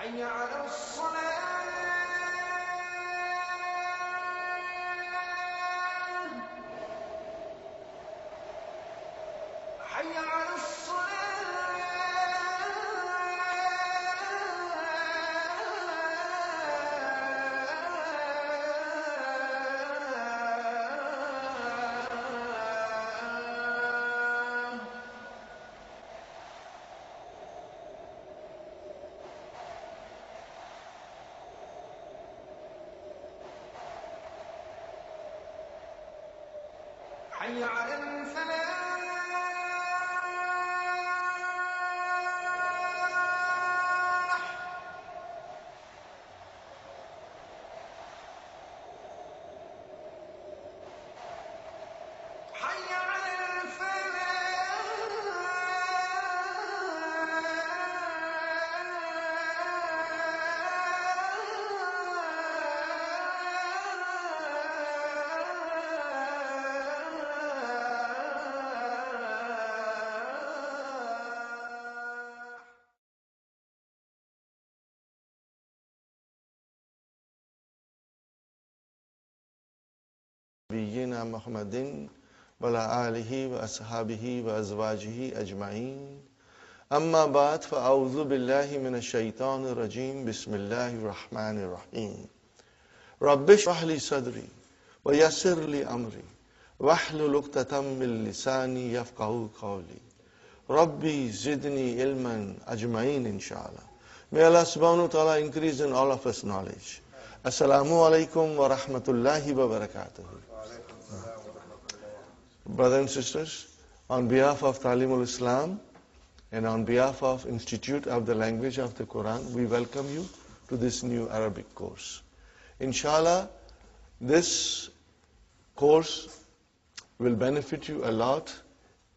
حي على الصلاة حي على حي على الفلاح حي على نبينا محمد وعلى آله وأصحابه وأزواجه أجمعين أما بعد فأعوذ بالله من الشيطان الرجيم بسم الله الرحمن الرحيم رب اشرح لي صدري ويسر لي أمري واحلل عقدة من لساني يفقهوا قولي ربي زدني علما أجمعين inshallah. May Allah subhanahu wa ta'ala increase in all of us knowledge. Assalamu alaikum wa rahmatullahi wa barakatuh. Brothers and sisters, on behalf of Talimul Islam and on behalf of Institute of the Language of the Quran, we welcome you to this new Arabic course. Inshallah, this course will benefit you a lot.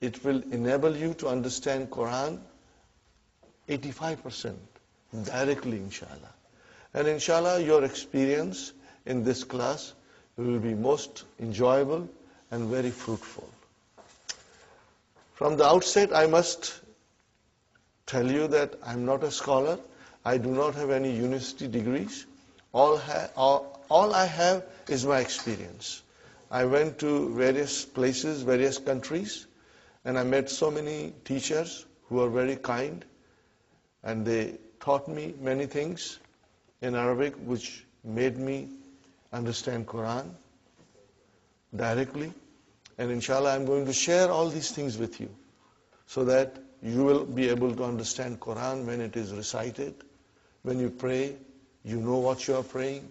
It will enable you to understand Quran 85% directly, inshallah. And inshallah, your experience in this class will be most enjoyable and very fruitful. From the outset, I must tell you that I'm not a scholar. I do not have any university degrees. All I have is my experience. I went to various places, various countries, and I met so many teachers who are very kind, and they taught me many things in Arabic which made me understand Quran directly. And inshallah, I'm going to share all these things with you so that you will be able to understand Quran when it is recited. When you pray, you know what you are praying.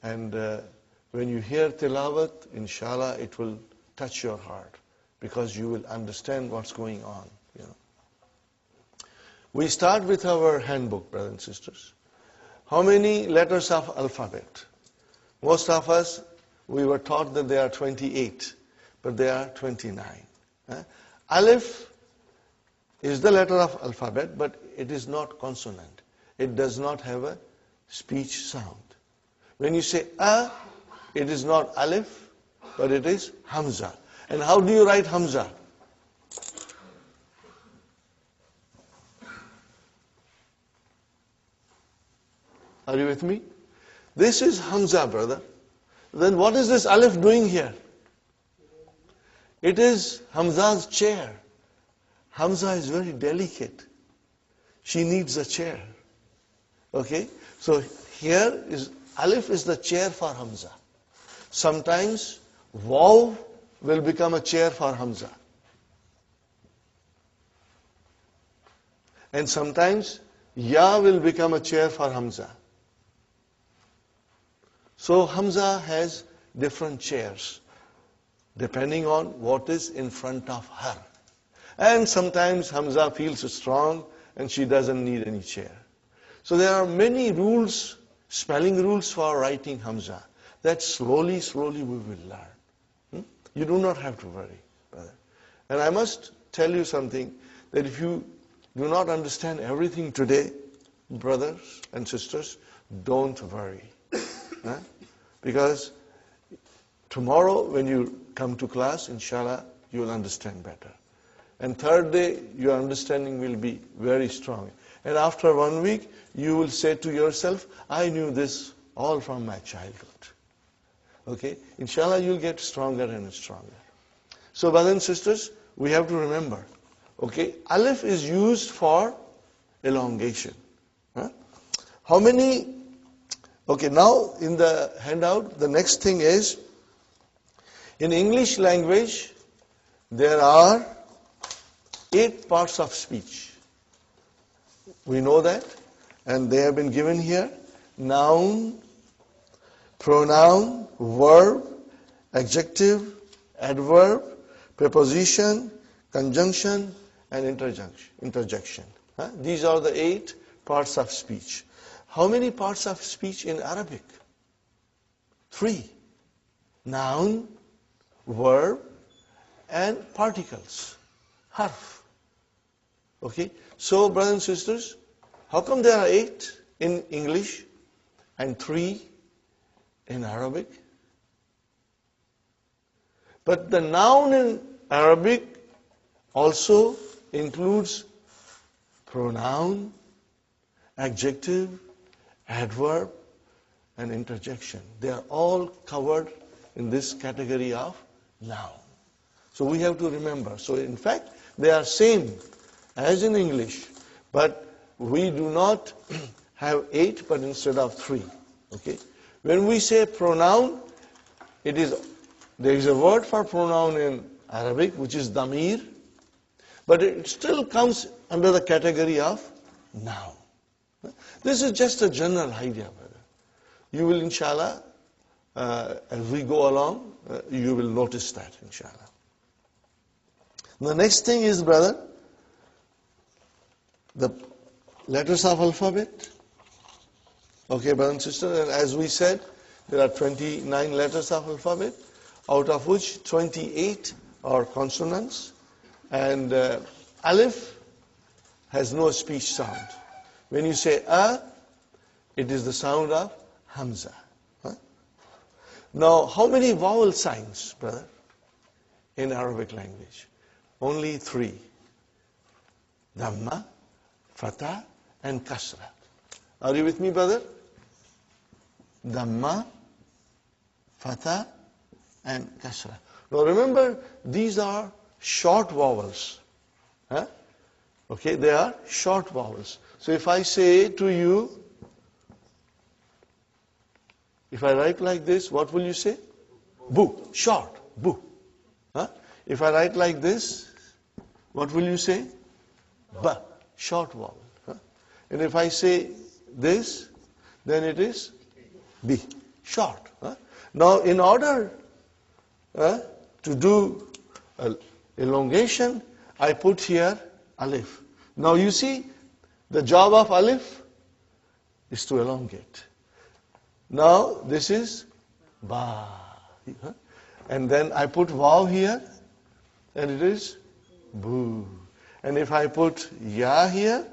And when you hear tilawat, inshallah, it will touch your heart because you will understand what's going on. We start with our handbook, brothers and sisters. How many letters of alphabet? Most of us, we were taught that there are 28, but there are 29. Alif is the letter of alphabet, but it is not consonant. It does not have a speech sound. When you say a, it is not alif, but it is hamza. And how do you write hamza? Are you with me? This is hamza, brother. Then what is this alif doing here? It is Hamza's chair. Hamza is very delicate. She needs a chair. Okay? So here is alif is the chair for Hamza. Sometimes waw will become a chair for Hamza. And sometimes ya will become a chair for Hamza. So Hamza has different chairs depending on what is in front of her. And sometimes Hamza feels strong and she doesn't need any chair. So there are many rules, spelling rules for writing Hamza that slowly we will learn. You do not have to worry, brother. And I must tell you something, that if you do not understand everything today, brothers and sisters, don't worry. Because tomorrow when you come to class, inshallah, you will understand better. And third day, your understanding will be very strong. And after 1 week, you will say to yourself, I knew this all from my childhood. Okay? Inshallah, you'll get stronger and stronger. So, brothers and sisters, we have to remember, okay, alif is used for elongation. How many? Okay, now in the handout, the next thing is, in English language, there are 8 parts of speech. We know that, and they have been given here. Noun, pronoun, verb, adjective, adverb, preposition, conjunction, and interjection. These are the 8 parts of speech. How many parts of speech in Arabic? 3. Noun, verb, and particles. Harf. Okay? So, brothers and sisters, how come there are 8 in English and 3 in Arabic? But the noun in Arabic also includes pronoun, adjective, adverb, and interjection. They are all covered in this category of noun. So we have to remember. So in fact, they are same as in English, but we do not have 8, but instead of 3. Okay? When we say pronoun, there is a word for pronoun in Arabic, which is damir, but it still comes under the category of noun. This is just a general idea, brother. You will, inshallah, as we go along, you will notice that, inshallah. The next thing is, brother, the letters of alphabet. Okay, brother and sister, and as we said, there are 29 letters of alphabet, out of which 28 are consonants, and alif has no speech sound. When you say a, it is the sound of hamza. Now, how many vowel signs, brother, in Arabic language? Only 3. Dhamma, fatha, and kasra. Are you with me, brother? Dhamma, fatha, and kasra. Now remember, these are short vowels. Okay, they are short vowels. So if I say to you, if I write like this, what will you say? Bu, short, bu. If I write like this, what will you say? Ba, short vowel. And if I say this, then it is bi, short. Now in order to do elongation, I put here alif. Now you see, the job of alif is to elongate. Now this is ba. And then I put vav here, and it is bu. And if I put ya here,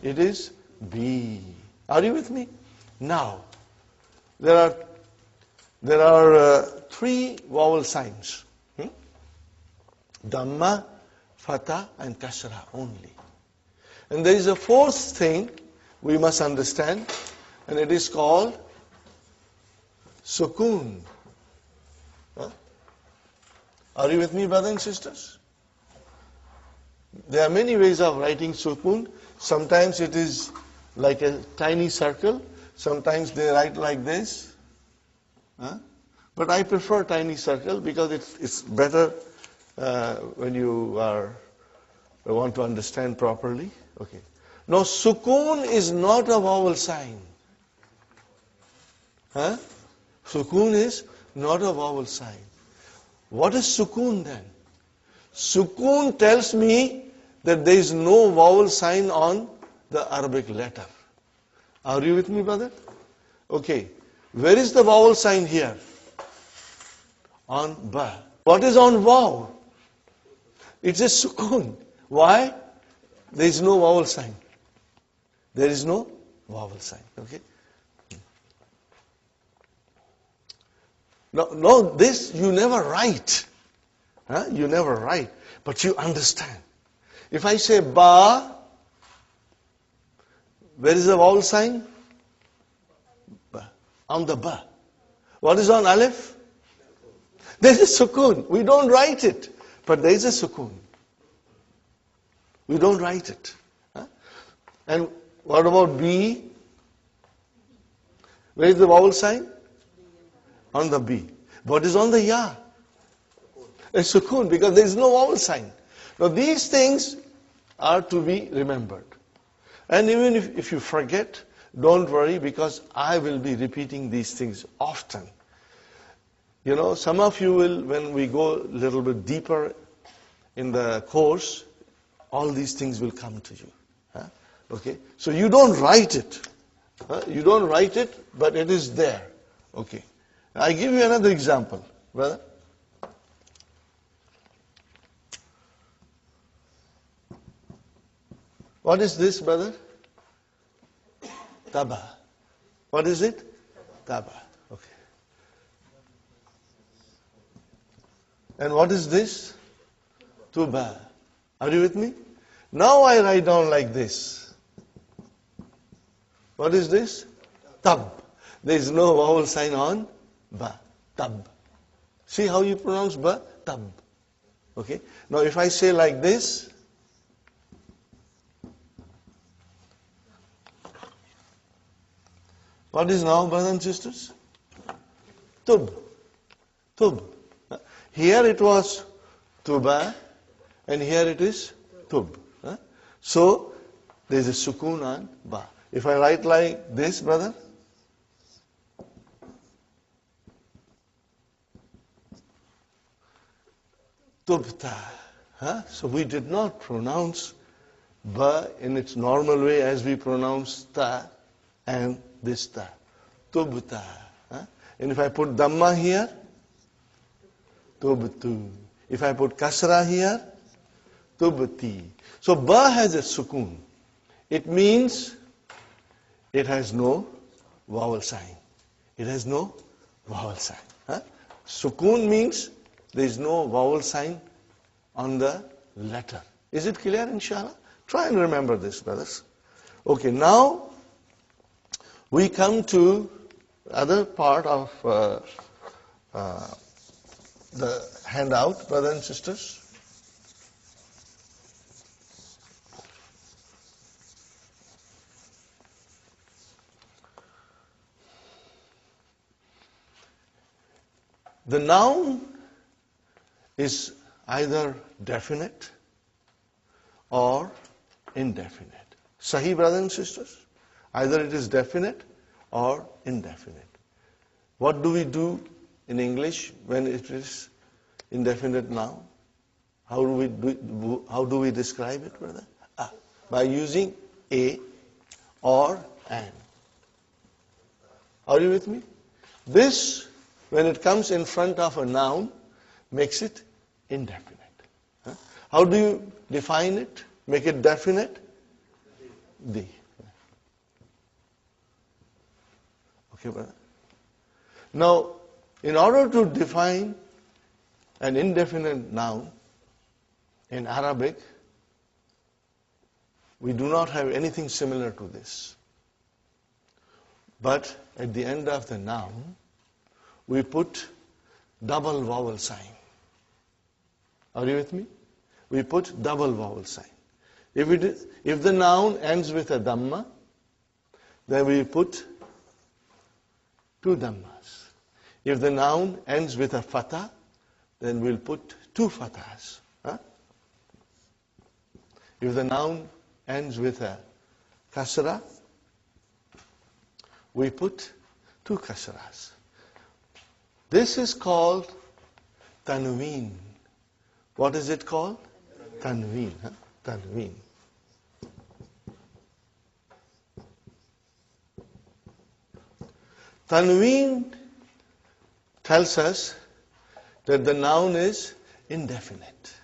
it is bi. Are you with me? Now, there are there are three vowel signs. Dhamma, Fatha and Kasra only. And there is a fourth thing we must understand, and it is called Sukoon. Are you with me, brothers and sisters? There are many ways of writing Sukoon. Sometimes it is like a tiny circle. Sometimes they write like this. But I prefer tiny circle because it's better when you want to understand properly. Okay. Now, Sukoon is not a vowel sign. Sukoon is not a vowel sign. What is Sukoon then? Sukoon tells me that there is no vowel sign on the Arabic letter. Are you with me, brother? Okay. Where is the vowel sign here? On ba. What is on vav? It's a Sukoon. Why? There is no vowel sign. There is no vowel sign. Okay. No, this you never write. You never write, but you understand. If I say ba, where is the vowel sign? Ba. On the ba. What is on alif? There is a sukoon. We don't write it, but there is a sukoon. We don't write it. And what about B? Where is the vowel sign? On the B. What is on the ya? A sukoon, because there is no vowel sign. Now these things are to be remembered. And even if you forget, don't worry, because I will be repeating these things often. You know, some of you will, when we go a little bit deeper in the course, all these things will come to you. Okay? So you don't write it. You don't write it, but it is there. Okay. I give you another example, brother. What is this, brother? Taba. What is it? Taba. Okay. And what is this? Tuba. Are you with me? Now I write down like this. What is this? Tab. There is no vowel sign on ba. Tab. See how you pronounce ba? Tab. Okay. Now if I say like this, what is now, brothers and sisters? Tub. Tub. Here it was tuba, and here it is tub. So there is a sukoon on ba. If I write like this, brother, tubta. So we did not pronounce ba in its normal way as we pronounce ta and this ta. Tubta. And if I put dhamma here, tubtu. If I put kasra here, tubti. So ba has a sukoon. It means it has no vowel sign. It has no vowel sign. Sukoon means there is no vowel sign on the letter. Is it clear, inshallah? Try and remember this, brothers. Okay, now we come to other part of the handout, brothers and sisters. The noun is either definite or indefinite. Sahi, brothers and sisters? Either it is definite or indefinite. What do we do in English when it is indefinite noun? How do we describe it, brother? By using a or an. Are you with me? This, when it comes in front of a noun, makes it indefinite. How do you define it? Make it definite? The. Okay, brother. Now, In order to define an indefinite noun in Arabic, we do not have anything similar to this. But at the end of the noun, we put double vowel sign. Are you with me? We put double vowel sign. If the noun ends with a dhamma, then we put two dhammas. If the noun ends with a fatha, then we'll put two fathas. Huh? If the noun ends with a kasra, we put two kasras. This is called tanween. What is it called? Tanween. Huh? Tanween. Tanween tells us that the noun is indefinite.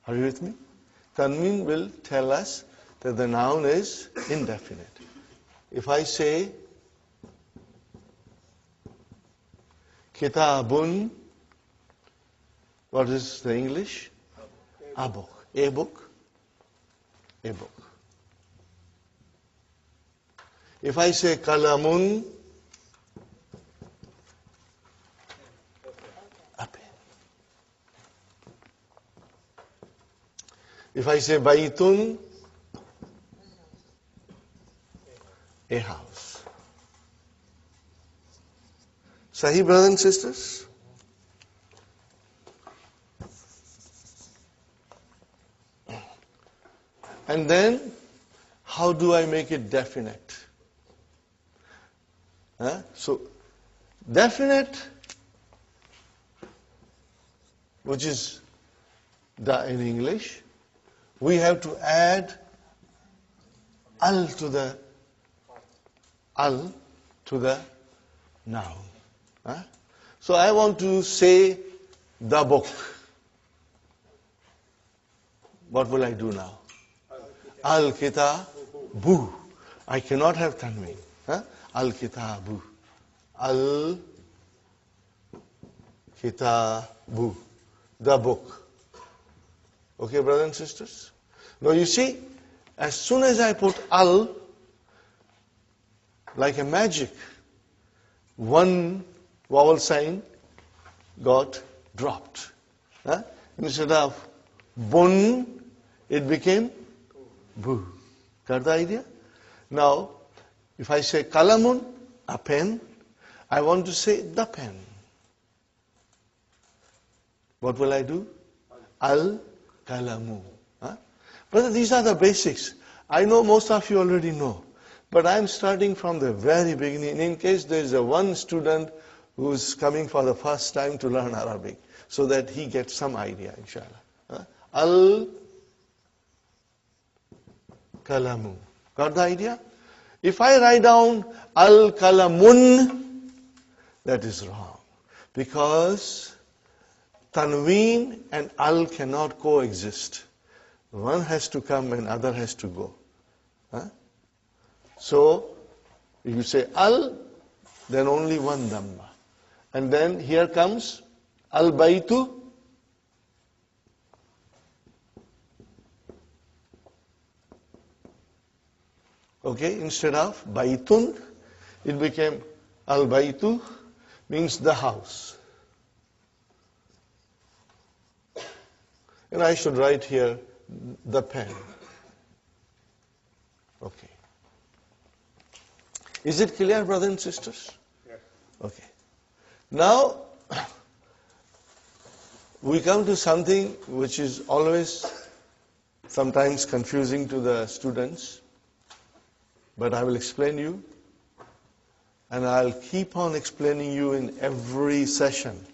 Are you with me? Tanween will tell us that the noun is indefinite. If I say kitabun, what is the English? A book. A book. A book. If I say kalamun, a pen. If I say baytun, a house. Sahih, brothers and sisters? And then, how do I make it definite? So, definite, which is da in English, we have to add al to the noun. So I want to say the book. What will I do now? Al-kitabu. I cannot have tanween. Al-kitabu. Al-kitabu. The book. Okay, brothers and sisters? Now you see, as soon as I put al, like a magic, one vowel sign got dropped. Instead of bun, it became bu. Got the idea? Now, if I say kalamun, a pen, I want to say the pen. What will I do? Al-kalamu. Brother, these are the basics. I know most of you already know. But I'm starting from the very beginning in case there is one student who's coming for the first time to learn Arabic, so that he gets some idea, inshallah. Al-kalamu. Got the idea? If I write down al-kalamun, that is wrong. Because tanween and al cannot coexist. One has to come and other has to go. So, if you say al, then only one dhamma. And then here comes al-baytu. Okay, instead of baytun, it became al-baytu, means the house. And I should write here the pen. Okay. Is it clear, brothers and sisters? Yes. Okay. Now, we come to something which is always sometimes confusing to the students, but I will explain you, and I'll keep on explaining you in every session.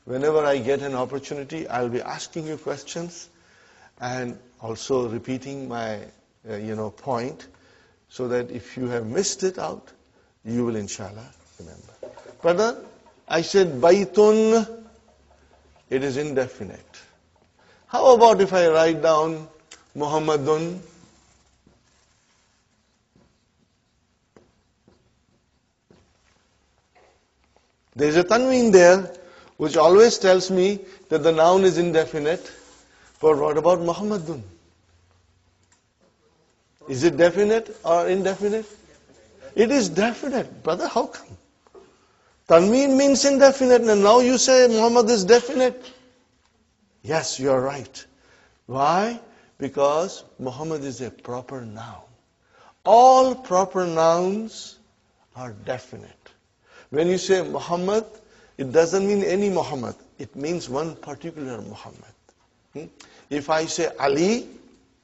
Whenever I get an opportunity, I'll be asking you questions and also repeating my point, so that if you have missed it out, you will inshallah remember. Brother, I said baytun, it is indefinite. How about if I write down Muhammadun? There is a tanween there, which always tells me that the noun is indefinite. But what about Muhammadun? Is it definite or indefinite? It is definite. Brother, how come? Tanween means indefinite, and now you say Muhammad is definite. Yes, you are right. Why? Because Muhammad is a proper noun. All proper nouns are definite. When you say Muhammad, it doesn't mean any Muhammad. It means one particular Muhammad. If I say Ali,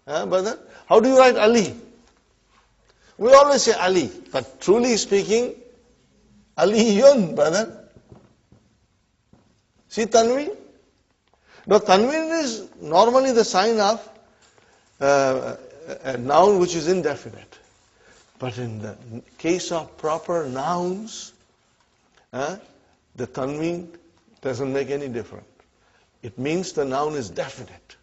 brother, how do you write Ali? We always say Ali, but truly speaking, Aliyun, brother. See Tanween? Now Tanween is normally the sign of a noun which is indefinite. But in the case of proper nouns, the Tanween doesn't make any difference. It means the noun is definite.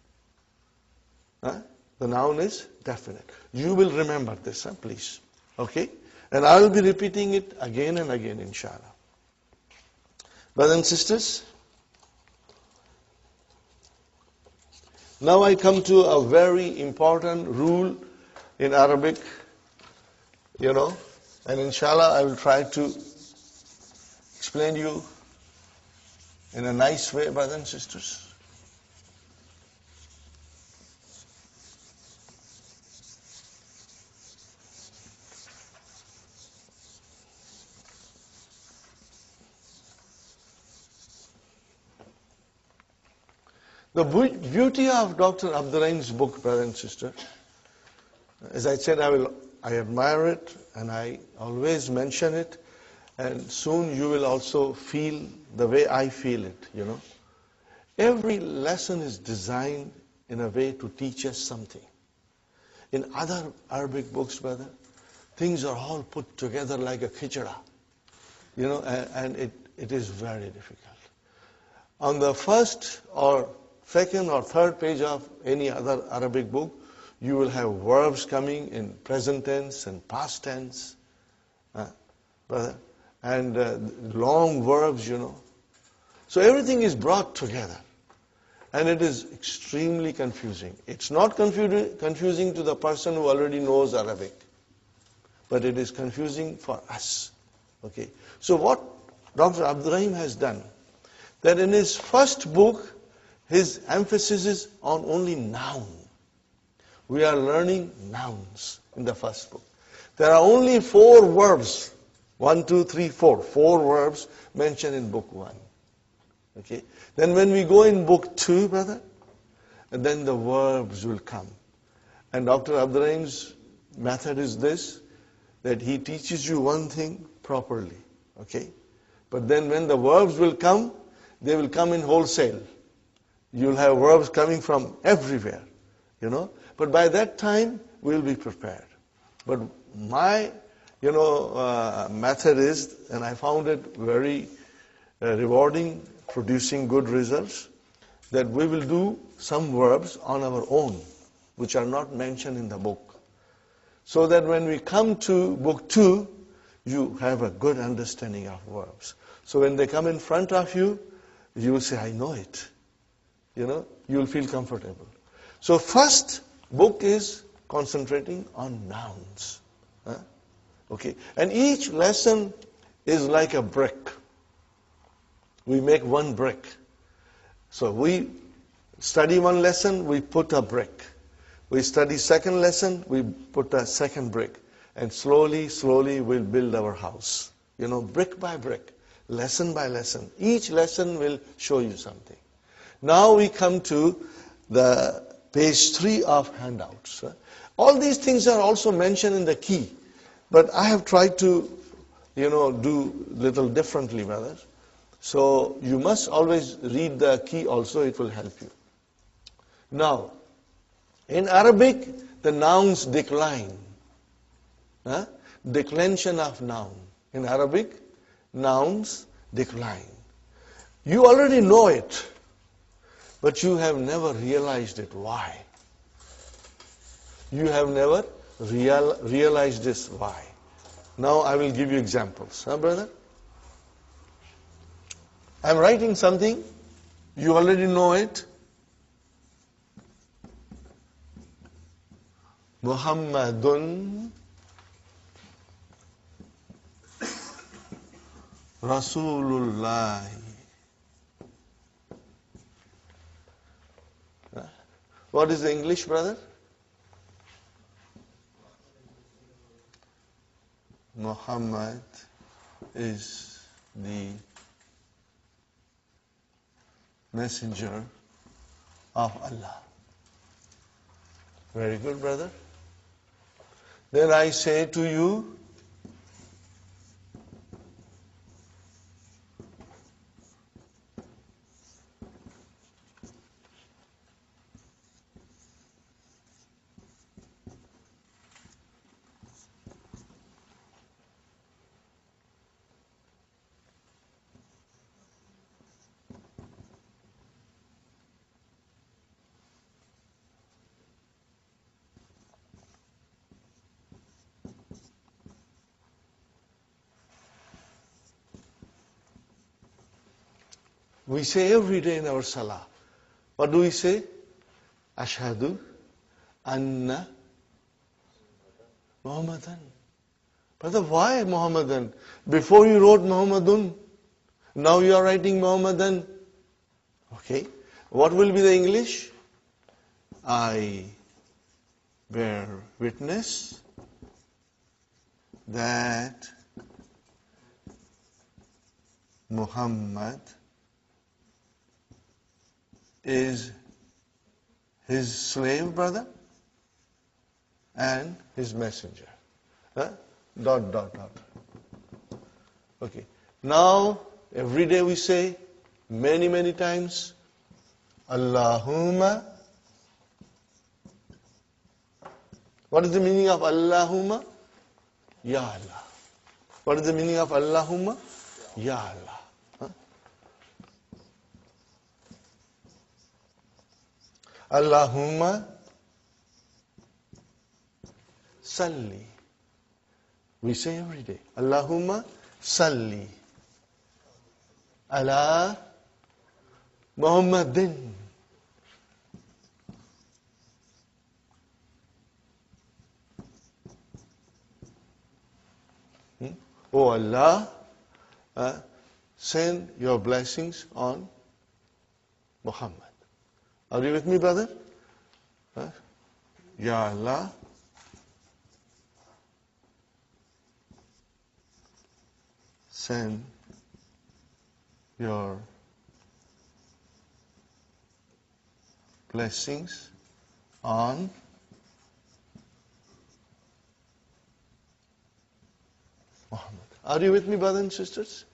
The noun is definite. You will remember this, please. Okay? And I will be repeating it again and again, inshallah. Brothers and sisters, now I come to a very important rule in Arabic, and inshallah I will try to explain you in a nice way, brothers and sisters. The beauty of Dr. Abdul Rahim's book, brother and sister, as I said, I admire it and I always mention it, and soon you will also feel the way I feel it, Every lesson is designed in a way to teach us something. In other Arabic books, brother, things are all put together like a khichda, and it is very difficult. On the first or second or third page of any other Arabic book, you will have verbs coming in present tense and past tense, and long verbs, So everything is brought together, and it is extremely confusing. It's not confusing to the person who already knows Arabic, but it is confusing for us. Okay. So what Dr. Abdul Rahim has done, that in his first book, his emphasis is on only noun. We are learning nouns in the first book. There are only 4 verbs. 1, 2, 3, 4. 4 verbs mentioned in book 1. Okay. Then when we go in book 2, brother, and then the verbs will come. And Dr. Abdul Rahim's method is this, that he teaches you one thing properly. Okay. But then when the verbs will come, they will come in wholesale. You'll have verbs coming from everywhere, But by that time, we'll be prepared. But my, method is, and I found it very rewarding, producing good results, that we will do some verbs on our own, which are not mentioned in the book. So that when we come to book 2, you have a good understanding of verbs. So when they come in front of you, you will say, I know it. You'll feel comfortable. So first book is concentrating on nouns. Okay. And each lesson is like a brick. We make one brick. So we study one lesson, we put a brick. We study second lesson, we put a second brick. And slowly, slowly we'll build our house. Brick by brick, lesson by lesson. Each lesson will show you something. Now we come to the page 3 of handouts. All these things are also mentioned in the key, but I have tried to, do little differently, brother. So you must always read the key also, it will help you. Now, in Arabic, the nouns decline. Declension of noun. In Arabic, nouns decline. You already know it. But you have never realized it. Why? You have never realized this. Why? Now I will give you examples. Brother? I'm writing something, you already know it. Muhammadun Rasulullah. What is the English, brother? Muhammad is the messenger of Allah. Very good, brother. Then I say to you, we say every day in our salah. What do we say? Ashhadu anna Muhammadan. Brother, why Muhammadan? Before you wrote Muhammadun, now you are writing Muhammadan. Okay. What will be the English? I bear witness that Muhammad is his slave, brother, and his messenger. Huh? Dot, dot, dot. Okay. Now, every day we say, many, many times, Allahumma. What is the meaning of Allahumma? Ya Allah. What is the meaning of Allahumma? Ya Allah. Huh? Allahumma salli. We say every day, Allahumma salli ala Muhammadin. Oh Allah, send your blessings on Muhammad. Are you with me, brother? Ya Allah, send your blessings on Muhammad. Are you with me, brothers and sisters?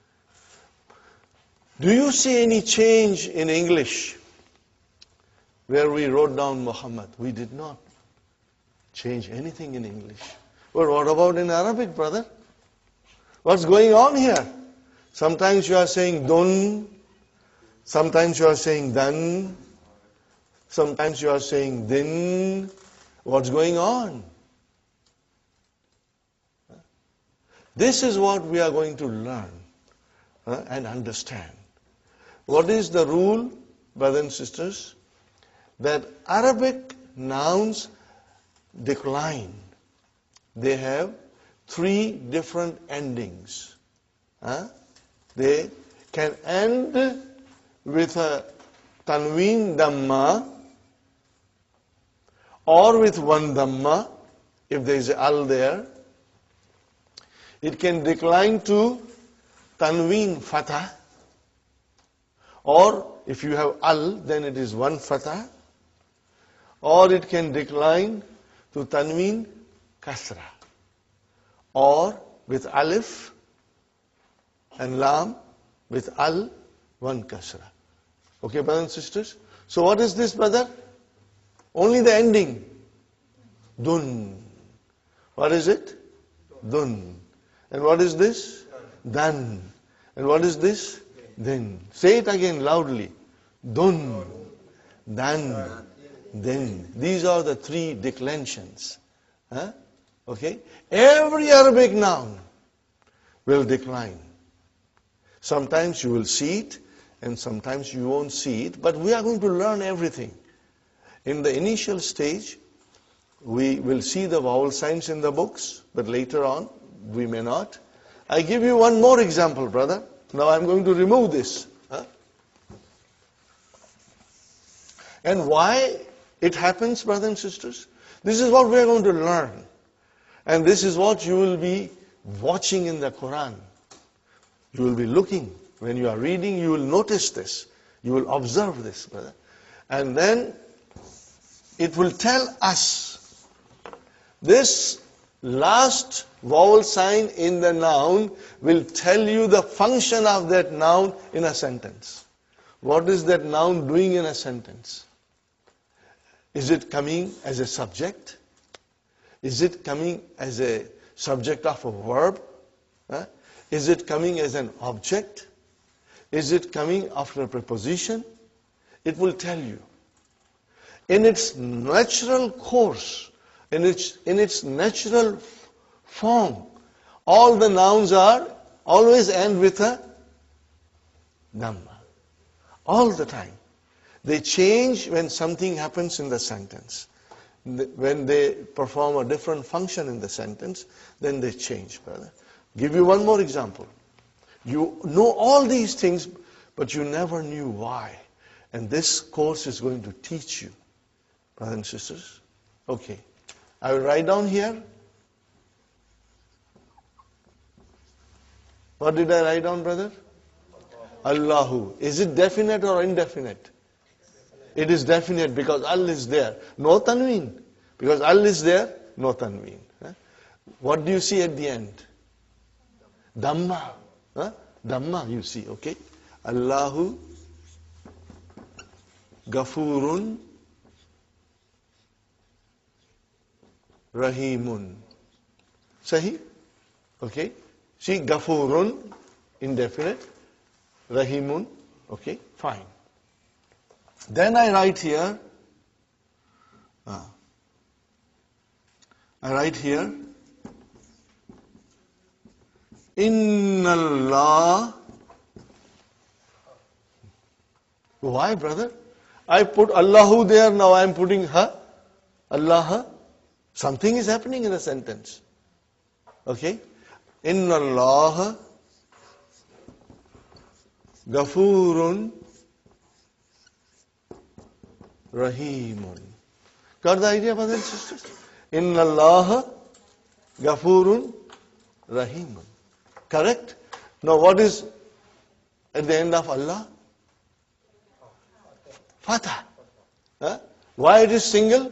Do you see any change in English where we wrote down Muhammad? We did not change anything in English. But what about in Arabic, brother? What's going on here? Sometimes you are saying dun, sometimes you are saying dan, sometimes you are saying din. What's going on? This is what we are going to learn and understand. What is the rule, brothers and sisters? That Arabic nouns decline. They have 3 different endings. They can end with a tanween dhamma or with one dhamma if there is al there. It can decline to tanween fatah, or if you have al, then it is one fatah, or it can decline to tanween kasra, or with alif and lam, with al, one kasra. Okay, brothers and sisters? So what is this, brother? Only the ending. Dun. What is it? Dun. And what is this? Dan. And what is this? Then. Say it again loudly. Dun. Dan. Then. These are the 3 declensions. Okay? Every Arabic noun will decline. Sometimes you will see it, and sometimes you won't see it, but we are going to learn everything. In the initial stage, we will see the vowel signs in the books, but later on, we may not. I give you one more example, brother. Now I'm going to remove this. And why it happens, brothers and sisters? This is what we are going to learn. And this is what you will be watching in the Quran. You will be looking. When you are reading, you will notice this. You will observe this, brother. And then it will tell us this last vowel sign in the noun will tell you the function of that noun in a sentence. What is that noun doing in a sentence? Is it coming as a subject? Is it coming as a subject of a verb? Is it coming as an object? Is it coming after a preposition? It will tell you. In its natural course, in its natural form, all the nouns are always end with a dhamma. All the time. They change when something happens in the sentence. When they perform a different function in the sentence, then they change, brother. Give you one more example. You know all these things, but you never knew why. And this course is going to teach you, brothers and sisters. Okay. I will write down here. What did I write down, brother? Allahu. Is it definite or indefinite? It is definite because Al is there. No tanween. Because Al is there, no tanween. What do you see at the end? Dhamma. Dhamma you see, okay? Allahu Gafurun Rahimun. Sahi? Okay? See, Gafurun, indefinite. Rahimun, okay? Fine. Then I write here, Innallah. Why, brother? I put Allahu there, now I am putting ha, Allah. Something is happening in the sentence. Okay? Innallah Gafurun Rahimun. Got the idea, brothers and sisters? Inna Allah Gafurun Rahimun. Correct? Now what is at the end of Allah? Fatah. Why it is single?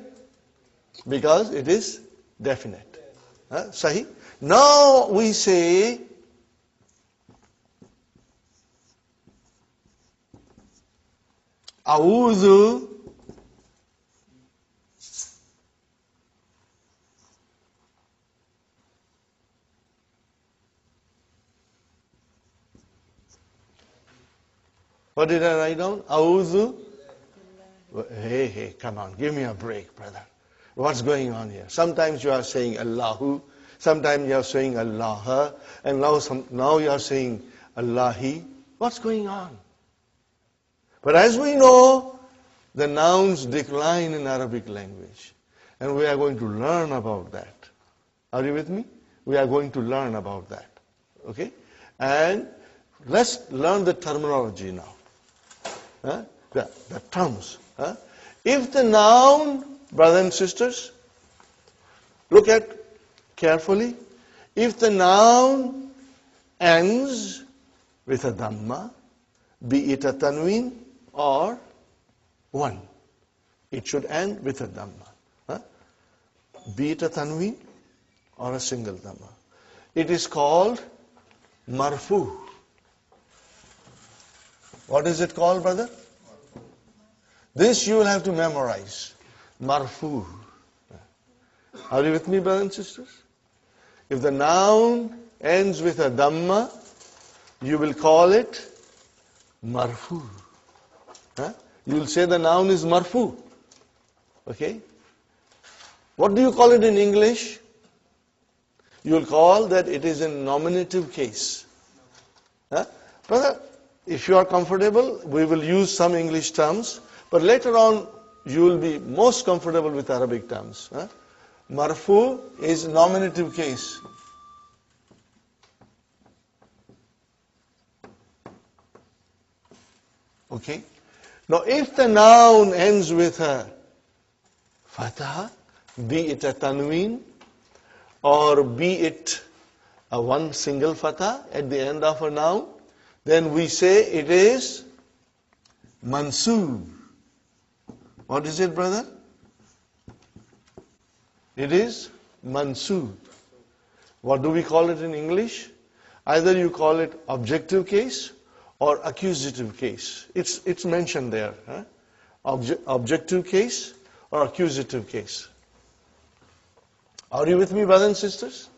Because it is definite. Sahi? Now we say A'udhu What did I write down? A'udhu. Hey, come on, give me a break, brother. What's going on here? Sometimes you are saying Allahu, sometimes you are saying Allah, and now you are saying Allahi. What's going on? But as we know, the nouns decline in Arabic language. And we are going to learn about that. Are you with me? We are going to learn about that. Okay? And let's learn the terminology now. The terms. If the noun, brothers and sisters, look at carefully. If the noun ends with a dhamma, be it a tanween or one, it should end with a dhamma. Be it a tanween or a single dhamma. It is called marfu. What is it called, brother? This you will have to memorize. Marfu. Are you with me, brothers and sisters? If the noun ends with a dhamma, you will call it marfu. You will say the noun is marfu. Okay? What do you call it in English? You will call that it is in nominative case. Brother, if you are comfortable, we will use some English terms, but later on you will be most comfortable with Arabic terms. Marfu is nominative case. Okay. Now if the noun ends with a fatha, be it a tanween or be it a one single fatha at the end of a noun, then we say it is mansoob. What is it, brother? It is mansoob. What do we call it in English? Either you call it objective case or accusative case. It's mentioned there. Objective case or accusative case. Are you with me, brothers and sisters?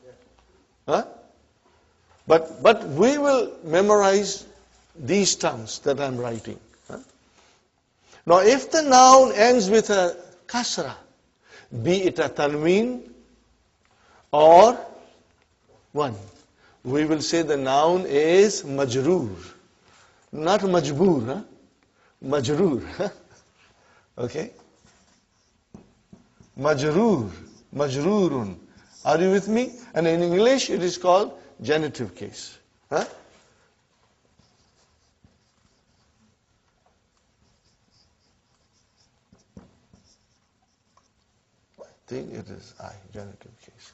But we will memorize these terms that I'm writing. Now if the noun ends with a kasra, be it a tanween or one, we will say the noun is majroor. Not majboor, majroor. Okay? Majroor, majroorun. Are you with me? And in English it is called genitive case. I think it is genitive case.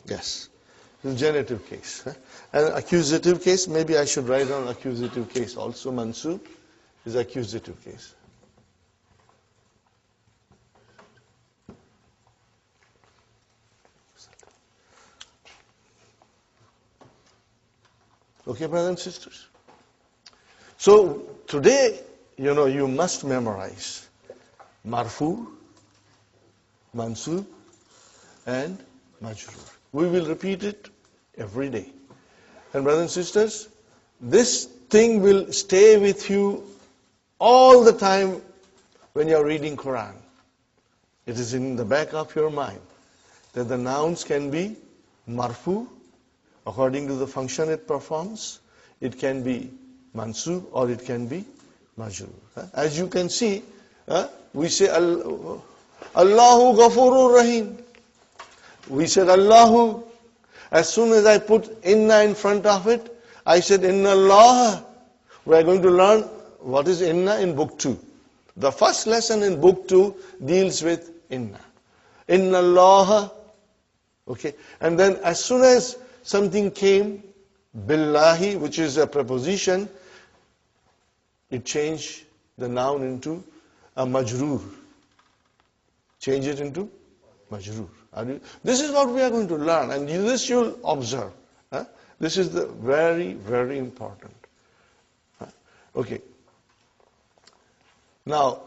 Yes, the genitive case. And accusative case, maybe I should write down accusative case also. Mansoob is accusative case. Okay, brothers and sisters? So today, you must memorize marfu, mansoob, and majroor. We will repeat it every day. And brothers and sisters, this thing will stay with you all the time when you are reading Quran. It is in the back of your mind that the nouns can be marfu, according to the function it performs. It can be mansoob or it can be majroor. As you can see, we say Allahu Ghafurur Rahim. We said Allahu. As soon as I put inna in front of it, I said inna Allah. We are going to learn what is inna in book 2. The first lesson in book 2 deals with inna. Inna Allah. Okay. And then as soon as something came, billahi, which is a preposition, it changed the noun into a majroor. Change it into majroor. This is what we are going to learn, and this you'll observe. This is the very, very important. Okay. Now,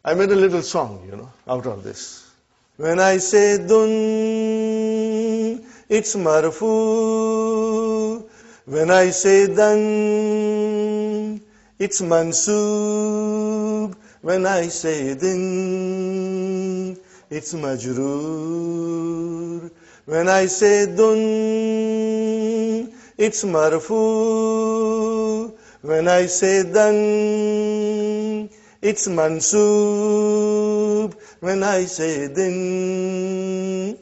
I made a little song, out of this. When I say dun, it's marfu. When I say dan, it's mansoob. When I say din, it's majroor. When I say dun, it's marfu. When I say dan, it's mansoob. When I say din,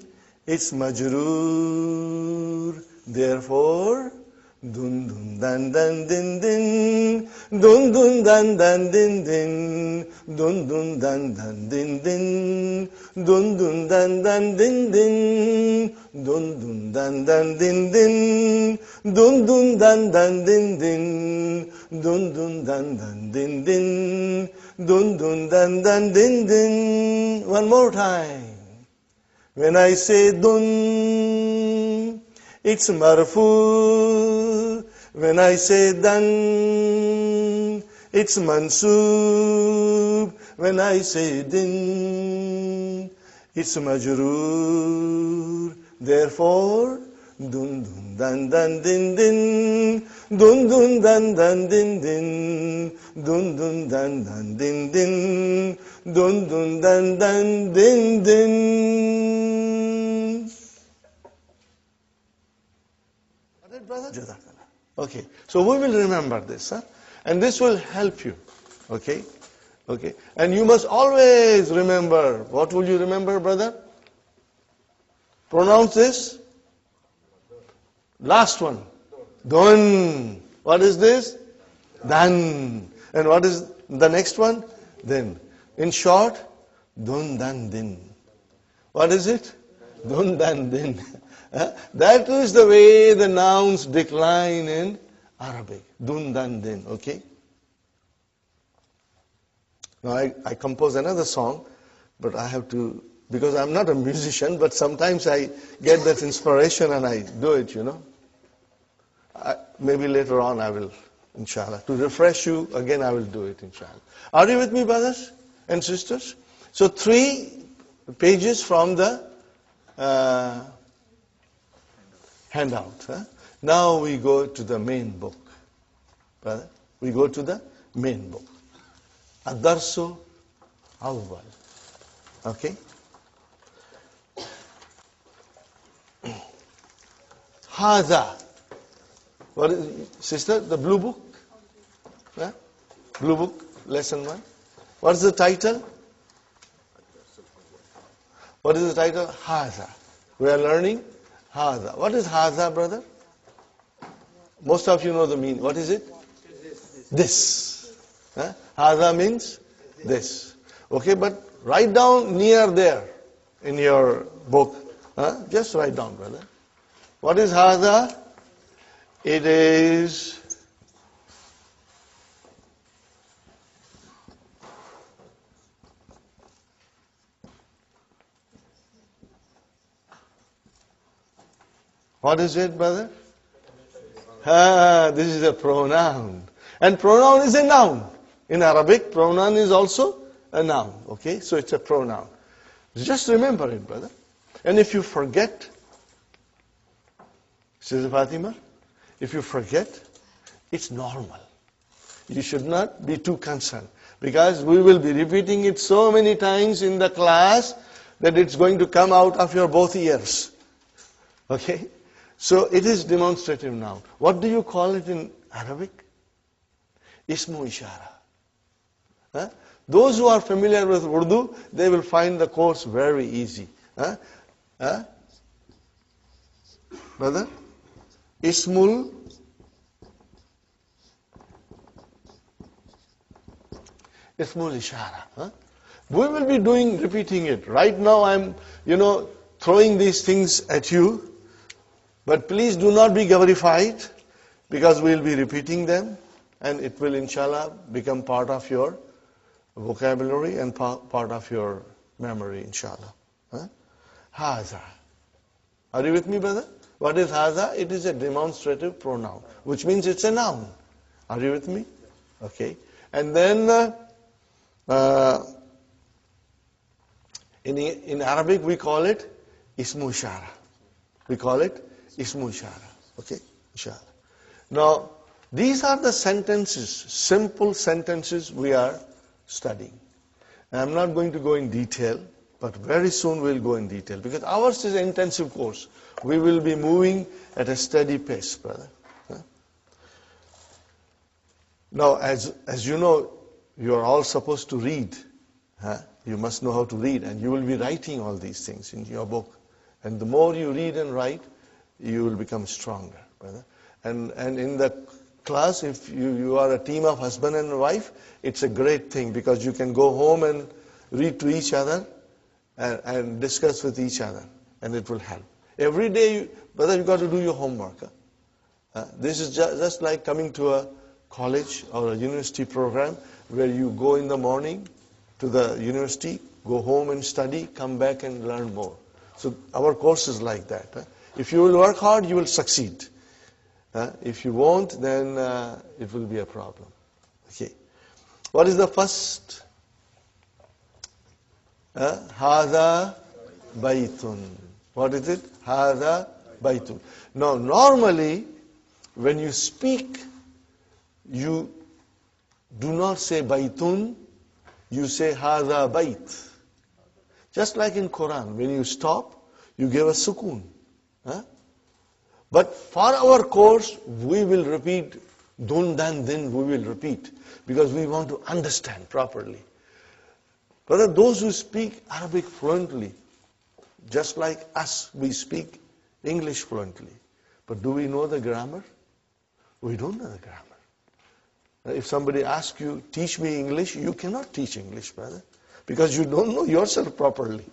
it's majroor. Therefore, dun dun dan dan din din, dun dun dan dan din din, dun dun dan dan din din, dun dun dan dan din din, dun dun dan dan din din, dun dun dan dan din din, dun dun dan dan din din, dun dun dan dan din din. One more time. When I say dun, it's marfu. When I say dan, it's mansoob. When I say din, it's majroor. Therefore, dun dun dan dan din din, dun dun dan dan din din, dun dun dan dan din din, dun dun dan dan din din. it, brother? Jazakallah. Okay, so we will remember this, huh? And this will help you. Okay? Okay. And you must always remember. What will you remember, brother? Pronounce this. Last one. Dun. What is this? Dan. And what is the next one? Then. In short, dun dan din. What is it? Dun dan din. That is the way the nouns decline in Arabic. Dun dan din. Okay? Now I compose another song, but I have to, because I'm not a musician, but sometimes I get that inspiration and I do it, you know. Maybe later on I will, inshallah. To refresh you, again I will do it, inshallah. Are you with me, brothers and sisters? So 3 pages from the handout. Huh? Now we go to the main book. Brother, we go to the main book. Ad-Darsu Awwal. Okay? Hadha. What is, sister, the blue book? Yeah? Blue book, lesson 1. What is the title? What is the title? Hadha. We are learning Hadha. What is Hadha, brother? Most of you know the meaning. What is it? This. Huh? Hadha means this. Okay, but write down near there in your book. Huh? Just write down, brother. What is Hadha? It is what is it, brother? This is a pronoun. And pronoun is a noun. In Arabic, pronoun is also a noun. Okay, so it's a pronoun. Just remember it, brother. And if you forget, Sister Fatima, if you forget, it's normal. You should not be too concerned. Because we will be repeating it so many times in the class that it's going to come out of your both ears. Okay? So it is demonstrative noun. What do you call it in Arabic? Ismu ishara. Huh? Those who are familiar with Urdu, they will find the course very easy. Huh? Huh? Brother? Ismul ishara. Huh? We will be repeating it. Right now I'm, throwing these things at you. But please do not be gabarified, because we will be repeating them. And it will, inshallah, become part of your vocabulary and part of your memory, inshallah. Huh? Haza. Are you with me, brother? What is haza? It is a demonstrative pronoun, which means it's a noun. Are you with me? Okay. And then in Arabic we call it ismu ishara. We call it ismu ishara. Okay? Inshallah. Now, these are the sentences, simple sentences we are studying. And I'm not going to go in detail, but very soon we'll go in detail, because ours is an intensive course. We will be moving at a steady pace, brother. Huh? Now, as you know, you are all supposed to read. Huh? You must know how to read, and you will be writing all these things in your book. And the more you read and write, you will become stronger, brother. And in the class, if you are a team of husband and wife, it's a great thing, because you can go home and read to each other and discuss with each other, and it will help. Every day, brother, you got to do your homework. This is just like coming to a college or a university program where you go in the morning to the university, go home and study, come back and learn more. So our course is like that. If you will work hard, you will succeed. If you won't, then it will be a problem. Okay. What is the first? Hada baytun. What is it? Hada baytun. Now, normally, when you speak, you do not say baytun, you say hada bayt. Just like in Quran, when you stop, you give a sukoon. But for our course, we will repeat dun, dan, din, we will repeat, because we want to understand properly. But those who speak Arabic fluently, just like us, we speak English fluently. But do we know the grammar? We don't know the grammar. If somebody asks you, teach me English, you cannot teach English, brother, because you don't know yourself properly.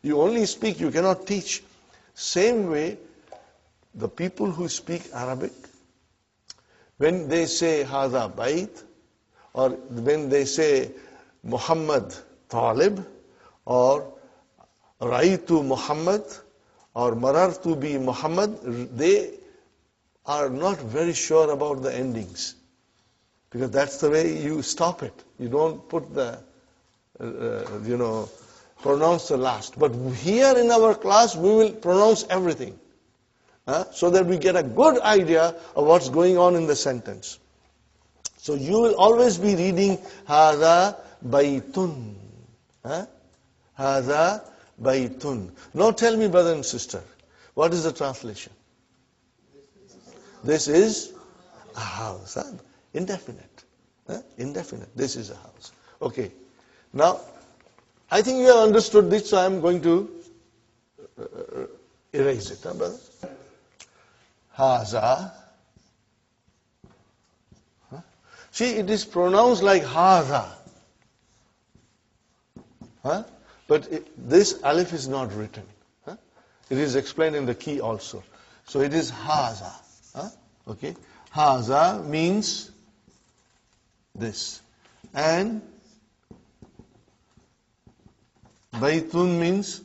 You only speak, you cannot teach. Same way, the people who speak Arabic, when they say Hada Bait, or when they say Muhammad Talib, or Raitu Muhammad, or Marartu bi Muhammad, they are not very sure about the endings. Because that's the way you stop it. You don't put the, pronounce the last. But here in our class, we will pronounce everything. So that we get a good idea of what's going on in the sentence. So you will always be reading Hada Baitun. Hada Baitun. Now tell me, brother and sister, what is the translation? This is a house. Indefinite. Indefinite. This is a house. Okay. Now, I think you have understood this, so I am going to erase it, brother? Haza. See, it is pronounced like Haza. But this alif is not written. It is explained in the key also. So it is Haza. Okay. Haza means this. And Baitun means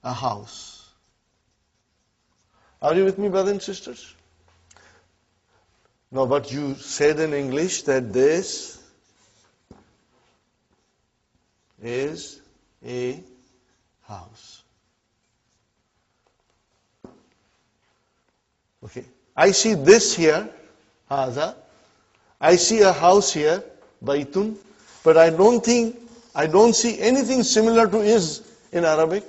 a house. Are you with me, brothers and sisters? No, but you said in English that this is a house. Okay. I see this here, Haza. I see a house here, Baitun. But I don't see anything similar to is in Arabic.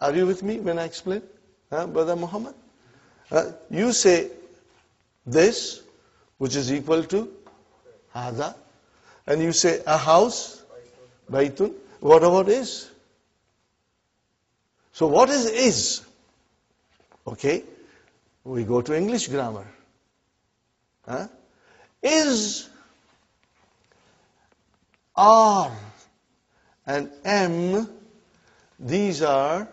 Are you with me when I explain? Brother Muhammad? You say this, which is equal to Hada. And you say a house, Baitun. What about is? So what is is? Okay, we go to English grammar. Is, are, and am, these are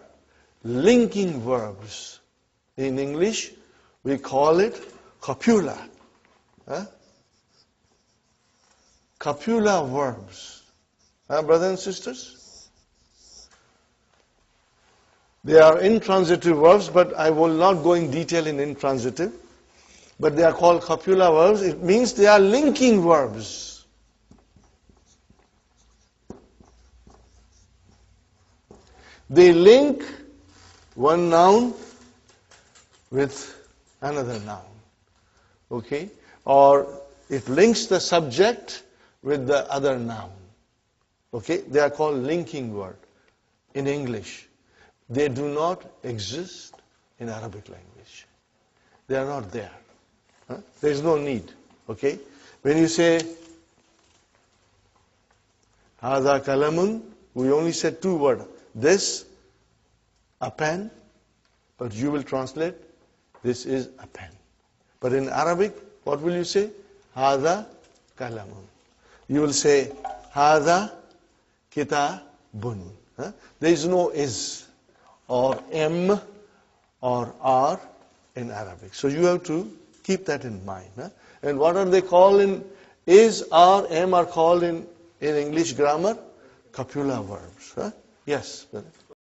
linking verbs. In English, we call it copula. Copula verbs. Brothers and sisters? They are intransitive verbs, but I will not go in detail in intransitive. But they are called copula verbs. It means they are linking verbs. They link one noun with another noun. Okay? Or it links the subject with the other noun. Okay? They are called linking word in English. They do not exist in Arabic language. They are not there. There is no need. Okay? When you say Hada kalamun, we only said two words. This, a pen, but you will translate, this is a pen. But in Arabic, what will you say? Hada kalamun. You will say Hada kitabun. There is no is or am or are in Arabic. So you have to keep that in mind. And what are they called in is, are, am are called in English grammar? Copula verbs. Yes, brother.